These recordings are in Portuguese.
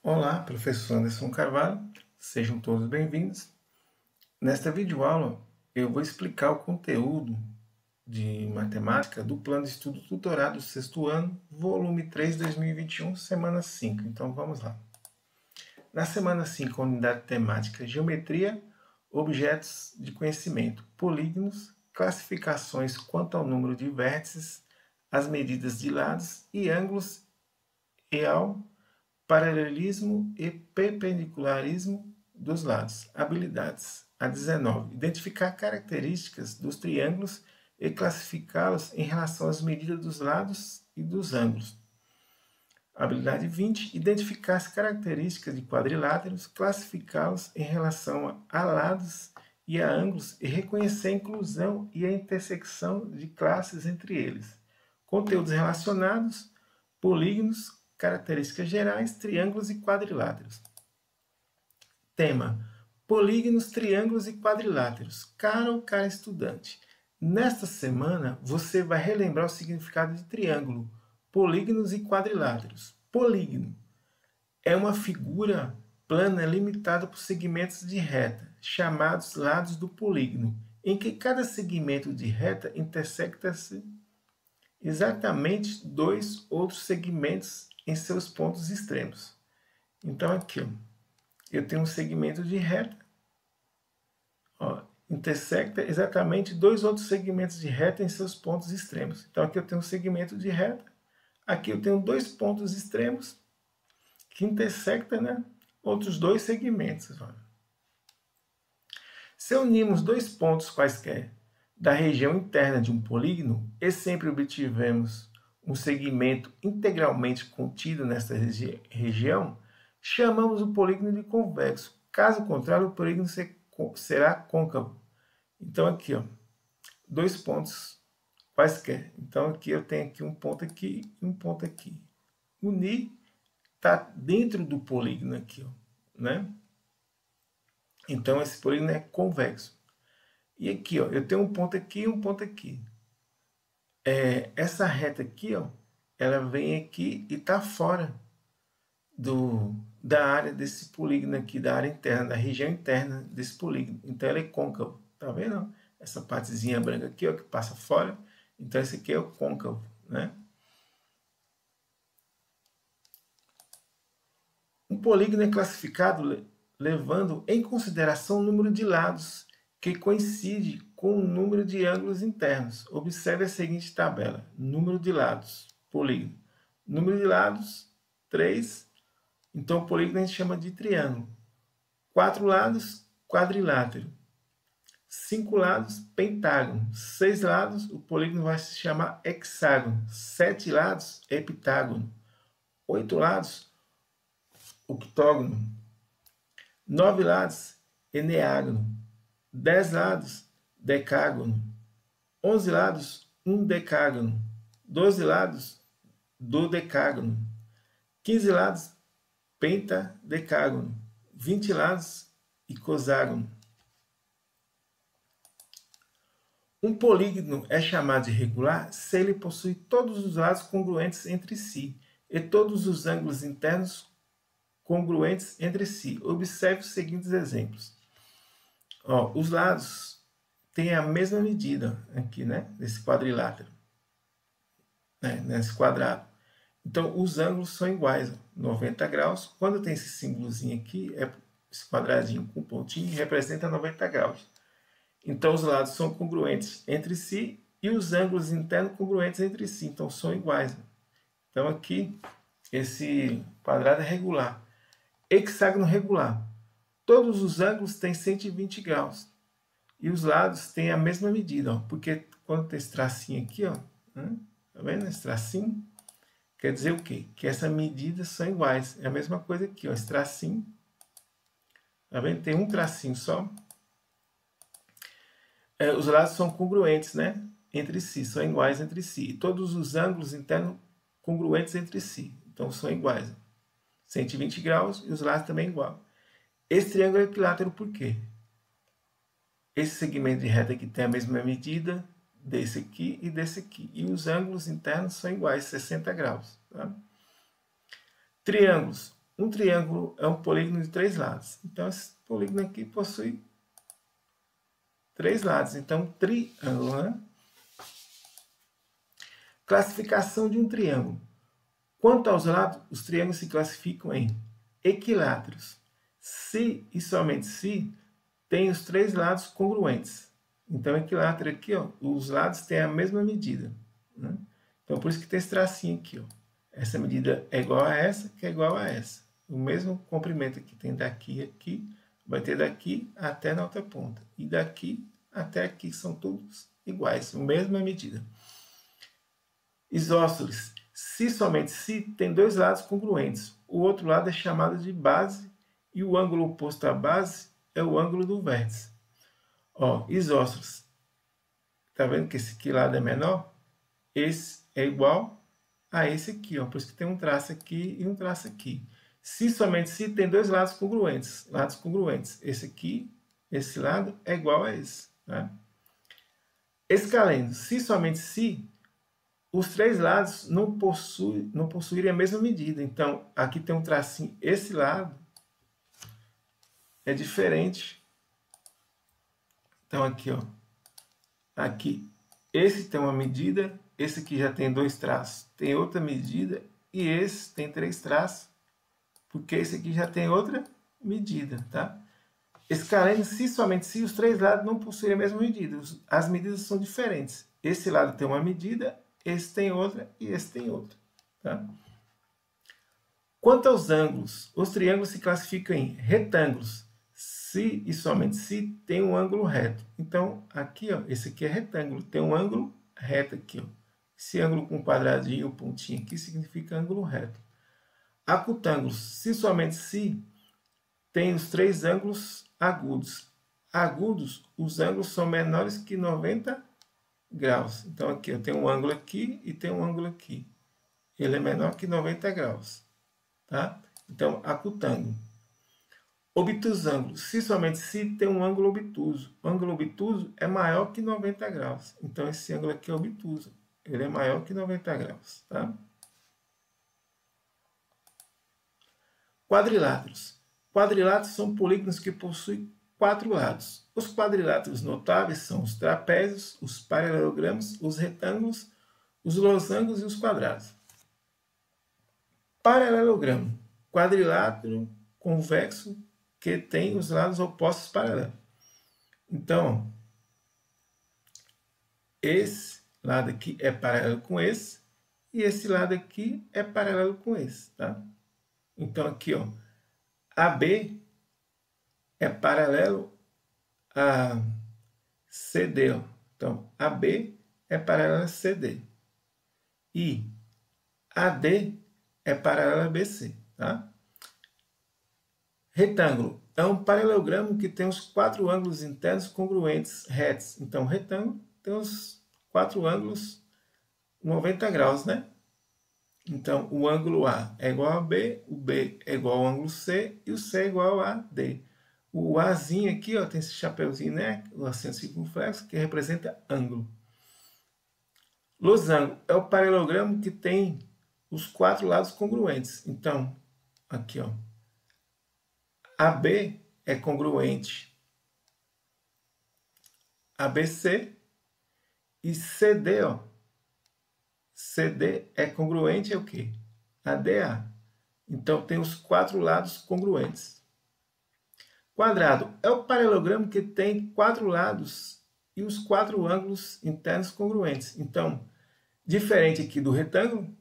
Olá, professor Anderson Carvalho, sejam todos bem-vindos. Nesta videoaula, eu vou explicar o conteúdo de matemática do Plano de Estudo Tutorado do Sexto Ano, volume 3, 2021, semana 5. Então, vamos lá. Na semana 5, unidade temática Geometria, objetos de conhecimento, polígonos, classificações quanto ao número de vértices, as medidas de lados e ângulos e ao paralelismo e perpendicularismo dos lados. Habilidades. A 19. Identificar características dos triângulos e classificá-los em relação às medidas dos lados e dos ângulos. Habilidade 20. Identificar as características de quadriláteros, classificá-los em relação a lados e a ângulos e reconhecer a inclusão e a intersecção de classes entre eles. Conteúdos relacionados, polígonos, características gerais, triângulos e quadriláteros. Tema: polígonos, triângulos e quadriláteros. Cara estudante, nesta semana você vai relembrar o significado de triângulo, polígonos e quadriláteros. Polígono é uma figura plana limitada por segmentos de reta, chamados lados do polígono, em que cada segmento de reta intersecta-se exatamente dois outros segmentos em seus pontos extremos. Então, aqui, ó, eu tenho um segmento de reta, ó, intersecta exatamente dois outros segmentos de reta em seus pontos extremos. Então, aqui eu tenho um segmento de reta, aqui eu tenho dois pontos extremos que intersectam, né, outros dois segmentos. Ó. Se unirmos dois pontos quaisquer da região interna de um polígono e sempre obtivemos um segmento integralmente contido nesta região, chamamos o polígono de convexo. Caso contrário, o polígono será côncavo. Então, aqui, ó, dois pontos quaisquer. Então, aqui eu tenho aqui um ponto aqui e um ponto aqui. Unir está dentro do polígono aqui, ó, né? Então, esse polígono é convexo. E aqui, ó, eu tenho um ponto aqui e um ponto aqui. Essa reta aqui, ó, ela vem aqui e está fora da área desse polígono aqui, da área interna, da região interna desse polígono. Então, ela é côncavo. Tá vendo? Essa partezinha branca aqui, ó, que passa fora. Então, esse aqui é o côncavo, né? Um polígono é classificado levando em consideração o número de lados que coincide com o número de ângulos internos. Observe a seguinte tabela. Número de lados, polígono. Número de lados, 3. Então, o polígono a gente chama de triângulo. 4 lados, quadrilátero. 5 lados, pentágono. 6 lados, o polígono vai se chamar hexágono. 7 lados, heptágono. 8 lados, octógono. 9 lados, eneágono. 10 lados, decágono. 11 lados, undecágono. 12 lados, dodecágono. 15 lados, pentadecágono. 20 lados, icoságono. Um polígono é chamado de regular se ele possui todos os lados congruentes entre si e todos os ângulos internos congruentes entre si. Observe os seguintes exemplos. Ó, os lados têm a mesma medida aqui, né? Nesse quadrilátero, né? Nesse quadrado. Então, os ângulos são iguais, ó, 90 graus. Quando tem esse símbolozinho aqui, esse quadradinho com pontinho, representa 90 graus. Então, os lados são congruentes entre si e os ângulos internos congruentes entre si. Então, são iguais. Então, aqui, esse quadrado é regular. Hexágono regular. Todos os ângulos têm 120 graus. E os lados têm a mesma medida, ó, porque quando tem esse tracinho aqui, ó, tá vendo esse tracinho? Quer dizer o quê? Que essas medidas são iguais. É a mesma coisa aqui, ó, esse tracinho. Tá vendo? Tem um tracinho só. Os lados são congruentes, né? Entre si, são iguais entre si. E todos os ângulos internos congruentes entre si. Então, são iguais. 120 graus e os lados também igual. Esse triângulo é equilátero por quê? Esse segmento de reta aqui tem a mesma medida desse aqui e desse aqui. E os ângulos internos são iguais, 60 graus. Tá? Triângulos. um triângulo é um polígono de 3 lados. Então, esse polígono aqui possui 3 lados. Então, triângulo, né? Classificação de um triângulo. Quanto aos lados, os triângulos se classificam em equiláteros. Se e somente se tem os 3 lados congruentes. Então, equilátero aqui, ó, os lados têm a mesma medida. Né? Então, por isso que tem esse tracinho aqui. Ó. Essa medida é igual a essa, que é igual a essa. O mesmo comprimento que tem daqui a aqui, vai ter daqui até na outra ponta. E daqui até aqui, são todos iguais, a mesma medida. Isósceles. Se somente se tem 2 lados congruentes. O outro lado é chamado de base e o ângulo oposto à base é o ângulo do vértice. Ó, isósceles. Tá vendo que esse aqui lado é menor? Esse é igual a esse aqui, ó. Por isso que tem um traço aqui e um traço aqui. Se somente se tem 2 lados congruentes. Lados congruentes. Esse aqui, esse lado é igual a esse. Tá? Escaleno. Se somente se os 3 lados não possuírem a mesma medida. Então, aqui tem um tracinho. Esse lado é diferente. Então, aqui, ó. Aqui, esse tem uma medida. Esse aqui já tem 2 traços. Tem outra medida. E esse tem 3 traços. Porque esse aqui já tem outra medida, tá? Escaleno, se somente se os 3 lados não possuírem a mesma medida. As medidas são diferentes. Esse lado tem uma medida. Esse tem outra e esse tem outra. Tá? Quanto aos ângulos, os triângulos se classificam em retângulos, se e somente se tem um ângulo reto. Então, aqui, ó, esse aqui é retângulo, tem um ângulo reto aqui. Ó. Esse ângulo com quadradinho, o pontinho aqui, significa ângulo reto. Acutângulos, se somente se tem os 3 ângulos agudos. Agudos, os ângulos são menores que 90 graus. Então, aqui eu tenho um ângulo aqui e tenho um ângulo aqui. Ele é menor que 90 graus. Tá? Então, acutângulo. Obtusângulo. Se somente se tem um ângulo obtuso. O ângulo obtuso é maior que 90 graus. Então, esse ângulo aqui é obtuso. Ele é maior que 90 graus. Tá? Quadriláteros. Quadriláteros são polígonos que possuem 4 lados. Os quadriláteros notáveis são os trapézios, os paralelogramas, os retângulos, os losangos e os quadrados. Paralelogramo. Quadrilátero convexo que tem os lados opostos paralelos. Então, esse lado aqui é paralelo com esse e esse lado aqui é paralelo com esse. Tá? Então, aqui, ó, AB é paralelo a CD. Ó. Então, AB é paralelo a CD. E AD é paralelo a BC. Tá? Retângulo é um paralelogramo que tem os 4 ângulos internos congruentes retos. Então, retângulo tem os 4 ângulos 90 graus, né? Então, o ângulo A é igual a B, o B é igual ao ângulo C e o C é igual a D. O Azinho aqui, ó, tem esse chapeuzinho, né? O acento circunflexo, que representa ângulo. Losango é o paralelogramo que tem os 4 lados congruentes. Então, aqui, ó, AB é congruente a BC e CD, ó, CD é congruente a o quê? A DA. Então, tem os 4 lados congruentes. Quadrado é o paralelogramo que tem 4 lados e os 4 ângulos internos congruentes. Então, diferente aqui do retângulo,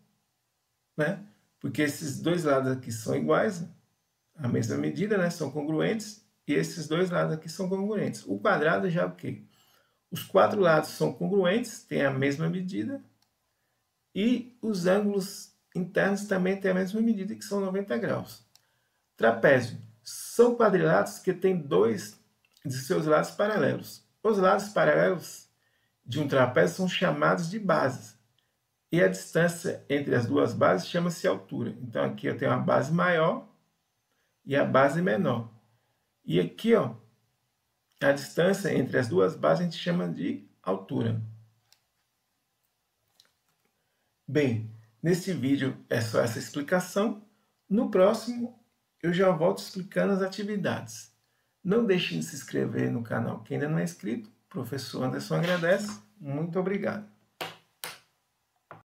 né? Porque esses 2 lados aqui são iguais, a mesma medida, né? São congruentes, e esses 2 lados aqui são congruentes. O quadrado já é o quê? Os 4 lados são congruentes, têm a mesma medida, e os ângulos internos também têm a mesma medida, que são 90 graus. Trapézio. São quadriláteros que têm 2 de seus lados paralelos. Os lados paralelos de um trapézio são chamados de bases. E a distância entre as 2 bases chama-se altura. Então, aqui eu tenho a base maior e a base menor. E aqui, ó, a distância entre as 2 bases a gente chama de altura. Bem, nesse vídeo é só essa explicação. No próximo, eu já volto explicando as atividades. Não deixe de se inscrever no canal quem ainda não é inscrito. Professor Anderson agradece. Muito obrigado.